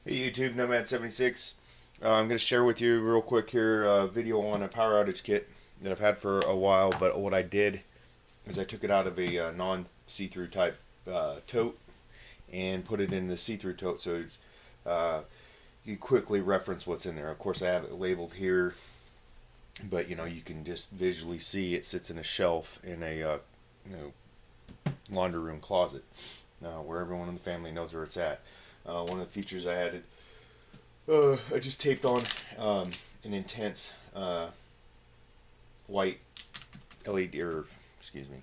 Hey YouTube, Nomad76. I'm going to share with you real quick here a video on a power outage kit that I've had for a while, but what I did is I took it out of a non-see-through type tote and put it in the see-through tote so uh, you quickly reference what's in there. Of course I have it labeled here, but you can just visually see it sits in a shelf in a laundry room closet where everyone in the family knows where it's at. One of the features I added, I just taped on an intense white LED, or excuse me,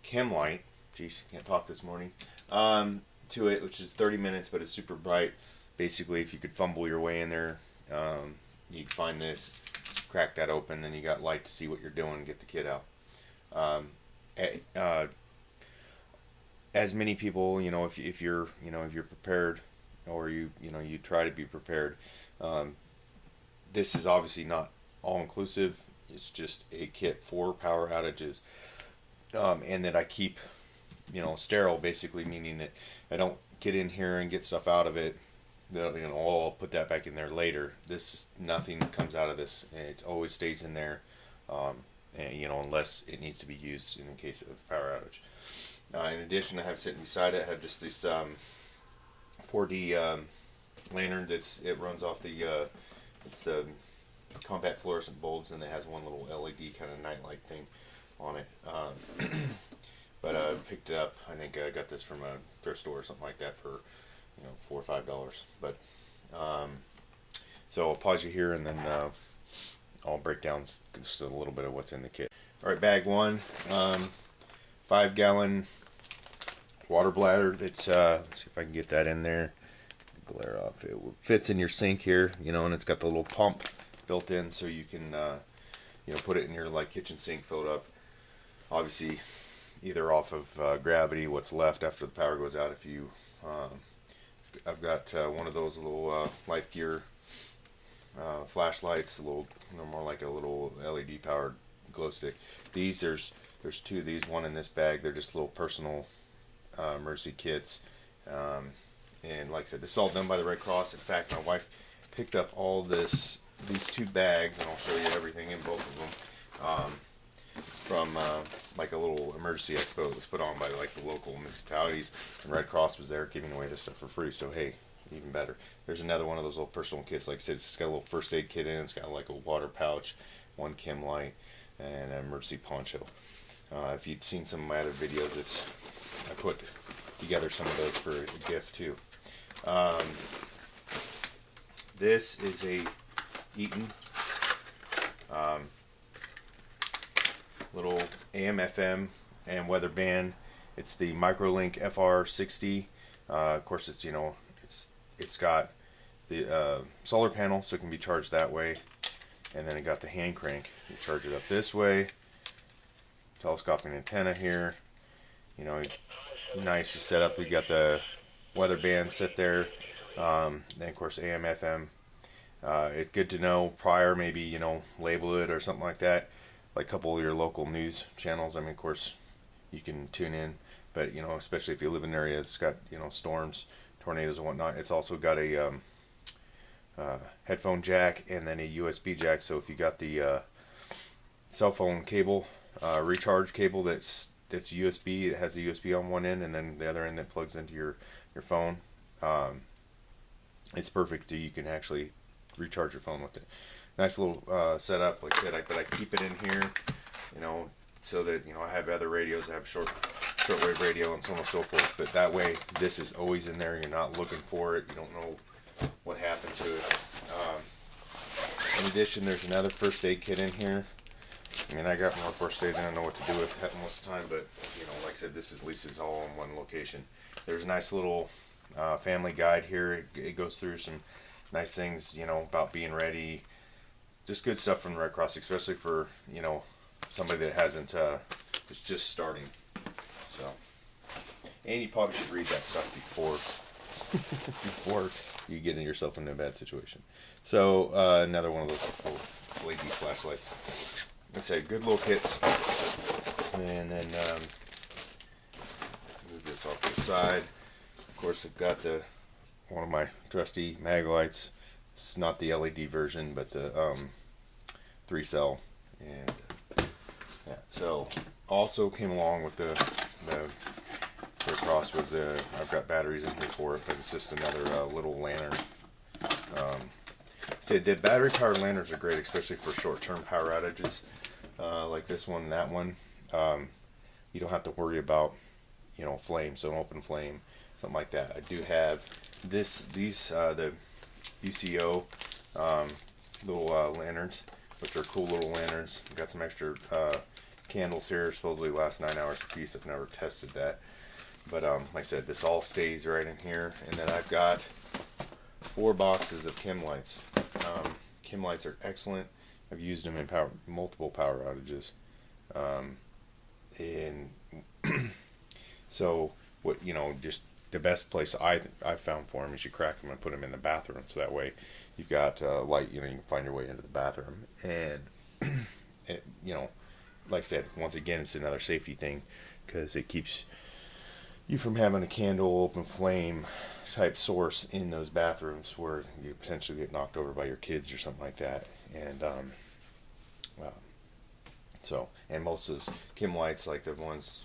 chem light. Jeez, can't talk this morning. To it, which is 30 minutes, but it's super bright. Basically, if you could fumble your way in there, you'd find this, crack that open, and you got light to see what you're doing and get the kid out. Um, as many people, if you're prepared, or you try to be prepared. Um, this is obviously not all inclusive. It's just a kit for power outages, and that I keep sterile, basically meaning that I don't get in here and get stuff out of it. I'll put that back in there later. Nothing comes out of this. It always stays in there, and, unless it needs to be used in the case of power outage. In addition, I have sitting beside it, I have just this 4D lantern it runs off it's the compact fluorescent bulbs, and it has one little LED kind of nightlight thing on it. But I picked it up. I think I got this from a thrift store or something like that for $4 or $5. But so I'll pause you here, and then I'll break down just a little bit of what's in the kit. All right, bag one, 5-gallon water bladder. That's let's see if I can get that in there. Glare off. It fits in your sink here, and it's got the little pump built in, so you can put it in your kitchen sink, fill it up. Obviously, either off of gravity, what's left after the power goes out. I've got one of those little Life Gear flashlights, more like a little LED powered glow stick. There's two of these, one in this bag. They're just little personal emergency kits. And like I said, this is all done by the Red Cross. In fact, my wife picked up all these two bags, and I'll show you everything in both of them, from like a little emergency expo that was put on by the local municipalities. And Red Cross was there giving away this stuff for free. So hey, even better. There's another one of those little personal kits. Like I said, it's got a little first aid kit in it. It's got like a water pouch, one chem light, and an emergency poncho. If you'd seen some of my other videos, I put together some of those for a gift too. This is a Eaton little AM, FM, and weather band. It's the Microlink FR60. Of course, it's got the solar panel, so it can be charged that way, and then it got the hand crank. You charge it up this way. Telescoping antenna here. Nice to set up. You got the weather band sit there. Then of course AM, FM. It's good to know prior, maybe label it or something like that. Like a couple of your local news channels. I mean, of course, you can tune in, but especially if you live in an area that's got storms, tornadoes, and whatnot. It's also got a headphone jack and then a USB jack. So if you got the cell phone cable, recharge cable that's USB, it has a USB on one end, and then the other end that plugs into your phone. It's perfect. You can actually recharge your phone with it. Nice little setup. Like I said, but I keep it in here, so that I have other radios. I have shortwave radio and so on and so forth. But that way, this is always in there. You're not looking for it. You don't know what happened to it. In addition, there's another first aid kit in here. I mean, I got more first aid than I know what to do with it most of the time, but like I said, at least it's all in one location. There's a nice little family guide here. It goes through some nice things, about being ready. Just good stuff from the Red Cross, especially for somebody that hasn't is just starting. So, and you probably should read that stuff before you get yourself into a bad situation. So another one of those little LED flashlights. Like I said, good little kits. And then move this off to the side. Of course, I've got the one of my trusty mag lights. It's not the LED version, but the 3-cell. And yeah, so also came along with the cross was I've got batteries in here for it, but it's just another little lantern. So the battery powered lanterns are great, especially for short-term power outages, like this one and that one. You don't have to worry about, flame, so an open flame, something like that. I do have the UCO little lanterns, which are cool little lanterns. I've got some extra candles here, supposedly last 9 hours a piece. I've never tested that. But like I said, this all stays right in here. And then I've got 4 boxes of Kim lights. Kim lights are excellent. I've used them in multiple power outages. And so what, just the best place I found for them is you crack them and put them in the bathroom, so that way you've got light, you can find your way into the bathroom. And it, like I said, once again, it's another safety thing, because it keeps you from having a candle open flame type source in those bathrooms where you potentially get knocked over by your kids or something like that. And and most of those Kim lights, like the ones,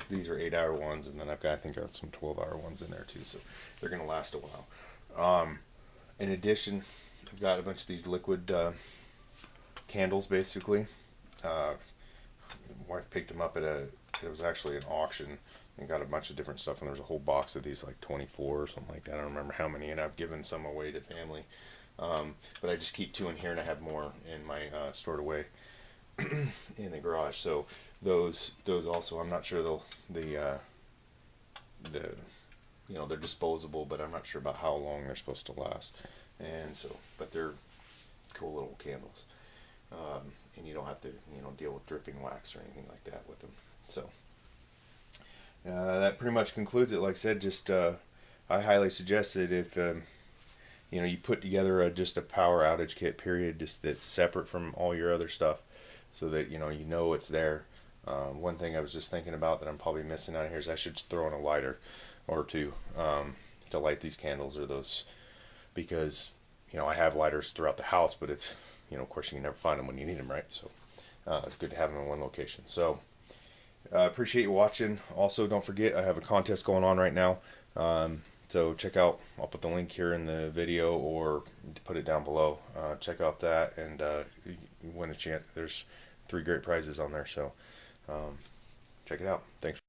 these are 8-hour ones, and then I think got some 12-hour ones in there too, so they're gonna last a while. In addition, I've got a bunch of these liquid candles, basically. My wife picked them up it was actually an auction, and got a bunch of different stuff, and there's a whole box of these, like 24 or something like that. I don't remember how many, and I've given some away to family. But I just keep 2 in here, and I have more in my stored away in the garage. So those also, I'm not sure they're disposable, but I'm not sure about how long they're supposed to last. And so, but they're cool little candles, and you don't have to deal with dripping wax or anything like that with them. So that pretty much concludes it. Like I said, just I highly suggest that if you put together just a power outage kit, period, just that's separate from all your other stuff, so that you know it's there. One thing I was just thinking about that I'm probably missing out of here is I should throw in a lighter or two to light these candles, or those, because I have lighters throughout the house, but it's of course you can never find them when you need them, right? So it's good to have them in one location. So appreciate you watching. Also, don't forget, I have a contest going on right now. So check out, I'll put the link here in the video or put it down below. Check out that, and you win a chance. There's 3 great prizes on there, so check it out. Thanks.